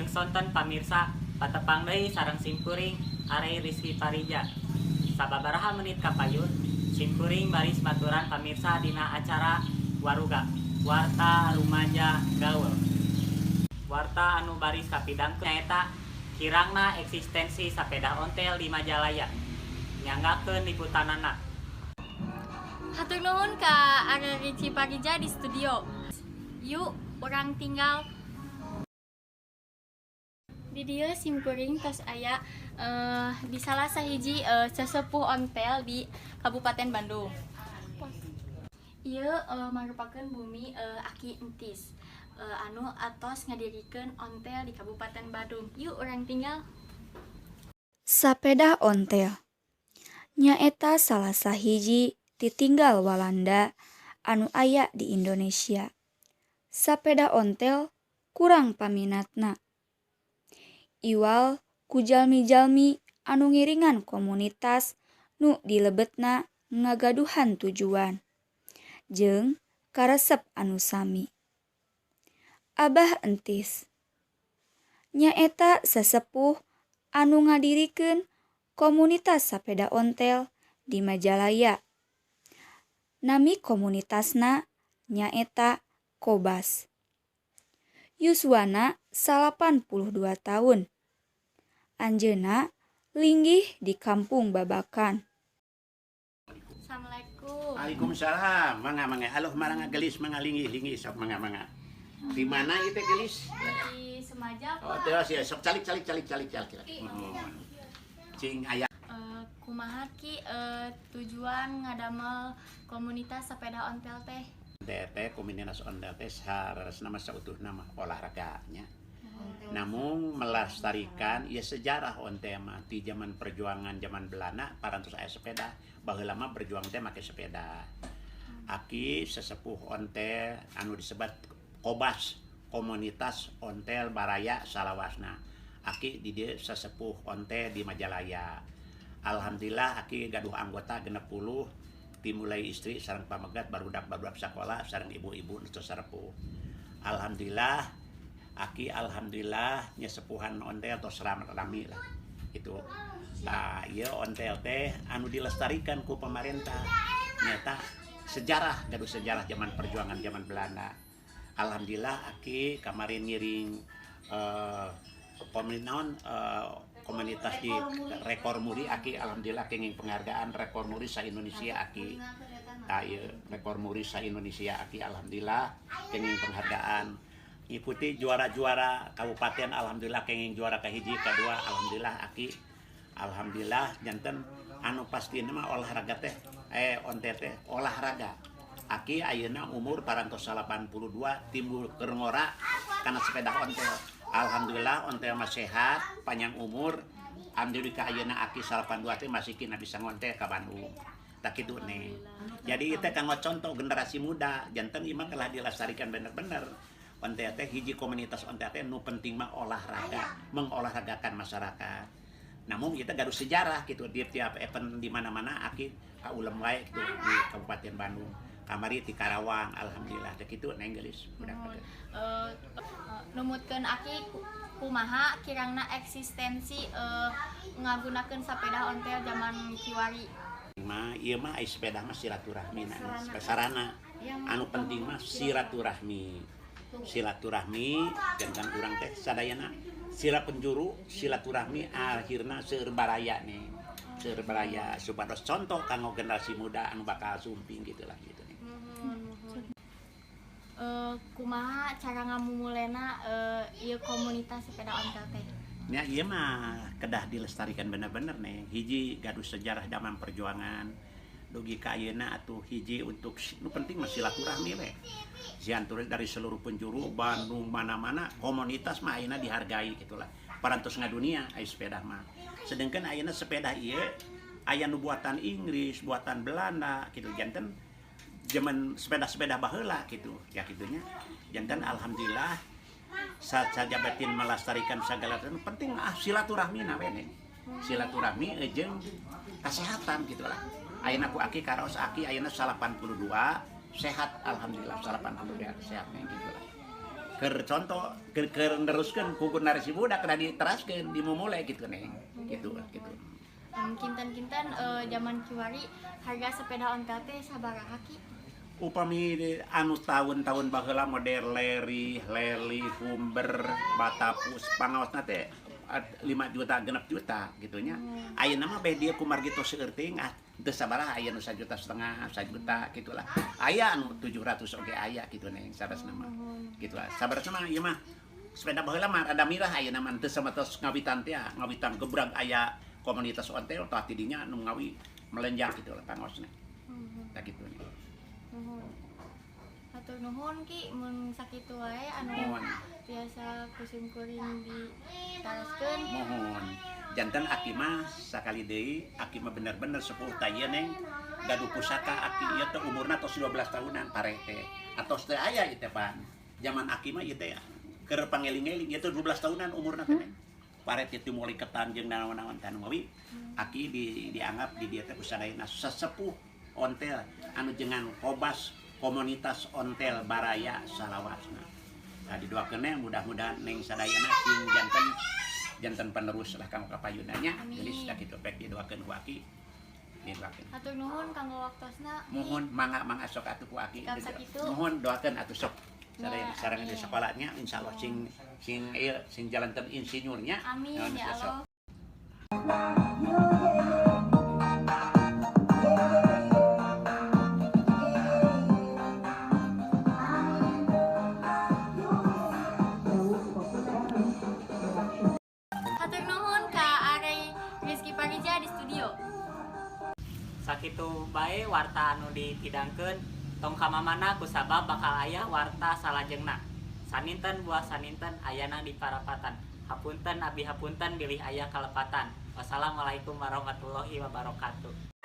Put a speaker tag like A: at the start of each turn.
A: sonten pamirsa patepang deui sareng simkuring Are Rizky Parija. Sababaraha menit kapayun simkuring baris baturan pamirsa dina acara Waruga Warta Rumaja Gaul. Warta anu baris kapidangkeun nyaeta kirangna eksistensi sapeda ontel di Majalaya nyanggakeun liputanana.
B: Hatur nuhun ka Are Rizky Parija di studio. Yuk, orang tinggal di dieu simkuring tos aya di salah sahiji sesepuh ontel di Kabupaten Bandung. Ieu merupakan bumi Aki Entis anu atos ngadirikeun ontel di Kabupaten Bandung. Yuk orang tinggal.
C: Sapeda ontel nyaeta salah sahiji titinggal Walanda anu aya di Indonesia. Sapeda ontel kurang paminatna. Iwal ku jalmi-jalmi anu ngiringan komunitas nu dilebetna ngagaduhan tujuan jeung karesep anu sami. Abah Entis nyaeta sesepuh anu ngadirikeun komunitas sapeda ontel di Majalaya. Nami komunitasna nyaeta Kobas. Yuswana 82 tahun. Anjeuna linggih di Kampung Babakan.
B: Assalamualaikum.
D: Waalaikumsalam. Mangga. Halo maranga gelis mangga linggih sok mangga. Di mana itu gelis?
B: Di Semaja,
D: Oh,
B: Pak.
D: terus ya sok calik. Cing aya
B: Kumaha ki tujuan ngadamel komunitas sepeda ontel teh?
D: DT komunitas ontel teh harusna mah sautuh nama olahraganya. Namun melestarikan ya sejarah ontel mah di zaman perjuangan zaman Belanda parantos aya sepeda, baheula mah berjuang teh make sepeda. Aki sesepuh ontel anu disebut Kobas, komunitas ontel Baraya Salawasna. Aki di dieu sesepuh ontel di Majalaya. Alhamdulillah Aki gaduh anggota 60 dimulai istri sareng pamegat barudak sekolah sareng ibu-ibu nu sarepuh. Alhamdulillah Aki nya sepuhan ontel tos rami lah. Itu. Nah, ieu ontel teh anu dilestarikan ku pemerintah. Nyata sejarah gaduh sejarah zaman perjuangan zaman Belanda. Alhamdulillah Aki kemarin ngiring komunitas di rekor muri Aki alhamdulillah kenging penghargaan rekor muri sa Indonesia Aki. Rekor muri sa Indonesia Aki alhamdulillah kenging penghargaan. Ikuti juara-juara kabupaten alhamdulillah kenging juara kahiji kedua alhamdulillah Aki. Alhamdulillah janten anu pastina mah olahraga teh ontel teh olahraga. Aki ayeuna umur parantos 82 timbul keur ngora kana sepeda ontel. Alhamdulillah ontel mah sehat, panjang umur. Alhamdulillah ka ayeuna Aki 82 teh masih kina bisa ngontel ka Bandung. Tak kitu nih. Jadi itu kanggo contoh generasi muda, janten ieu mah telah dilestarikan bener-bener. Ontel teh hiji komunitas ontel teh nu penting mah olahraga, mengolahragakan masyarakat. Namun kita gaduh sejarah gitu di tiap event di mana-mana Aki kaulem wae gitu di Kabupaten Bandung. Kamari di Karawang alhamdulillah teh kitu neng gelis budak teh.
B: Numutkeun Aki kumaha kirangna eksistensi ngagunakeun sapeda ontel zaman kiwari.
D: Ieu mah ai sepeda mah silaturahmi sarana. Anu penting mah silaturahmi jantan urang teh sadayana sila penjuru silaturahmi akhirna seueur baraya nih. Seueur baraya supados contoh kanggo generasi muda anu bakal sumping gitulah gitu nih.
B: Kumaha cara ngamumulena ieu komunitas sepeda ontel teh?
D: Ya ieu mah kedah dilestarikan bener-bener nih. Hiji gaduh sejarah zaman perjuangan. Dugi ka ayeuna atuh hiji untuk nu penting mah silaturahmi we. Siantur dari seluruh penjuru Bandung mana-mana komunitas mah ayeuna dihargai gitulah. Parantos ngadunia aya sepeda mah. Sedengkeun ayeuna sepeda ieu aya nu buatan Inggris, buatan Belanda gitu janten zaman sepeda-sepeda baheula gitu ya gitunya. Janten alhamdulillah saja batin melestarikan segala penting silaturahmi we nih. Silaturahmi jeung kesehatan gitulah. Ayeuna ku Aki karaos Aki ayeuna 82 sehat alhamdulillah 82 sehat nih gitu lah. Ker contoh ker neruskeun ku narasi budak da diteraskeun dimulai gitu neng gitu.
B: Kinten-kinten zaman kiwari harga sepeda ontel teh sabaraha ki?
D: Upami anu tahun-tahun baheula model Leri, Leli, Humber, Batapus, pangaosna teh 5 juta, 6 juta gitunya. Ayeuna mah bae dia kumargito seueur teuing teu sabaraha aya nu 1,5 juta, 1 juta gitulah. Aya anu 700 oge aya gitu neng saresna mah. Gitu lah. Sabaresna mah ieu mah sepeda baheula mah ada mirah ayeuna mah teu samatos ngawitan teh, ngawitan gebrag aya komunitas ontel tah tidinya anu ngawi melenjak gitu lah pangaosna. Tah kitu nih.
B: Hatur nuhun ki mun sakitu wae anu
D: Mohon.
B: biasa kusim kuring ditaroskeun.
D: Mohon janten aki mah sakali deui aki mah bener-bener sepuh tah ieu neng gaduh pusaka aki ieu teh umurna tos 12 tahunan pareh teh atos teh aya ieu teh pan zaman aki mah ieu teh keur pangeling-eling ieu teh 12 tahunan umurna teh neng pareh teh mulai ketan jeung naon-naon teh ngawi aki dianggap di dieu teh usadayana sesepuh ontel anu jengan kobas komunitas ontel Baraya salawasna. Nah, didoakeun neng mudah-mudahan neng sadayana sing janten penerus lah kanggo kapayunannya. Jadi sudah kitu pek didoakeun ku aki. Didoakeun.
B: Hatur nuhun kanggo waktosna.
D: Mohon mangga sok atuh ku aki.
B: Kam sakitu.
D: Mohon doakeun atuh sok. Sadayana
B: Ya,
D: sareng di
B: amin.
D: sekolahnya insyaallah sing jalankeun insinyurnya.
B: Amin
D: Naon
B: ya
D: sok.
B: Allah. Hatur nuhun ka Arey Rizky Parija di studio.
A: Sakitu bae warta anu ditidangkeun tong kamamana kusabab bakal aya warta salajengna. Saninten buah saninten ayana di parapatan. Hapunten abi hapunten bilih aya kalepatan. Wassalamualaikum warahmatullahi wabarakatuh.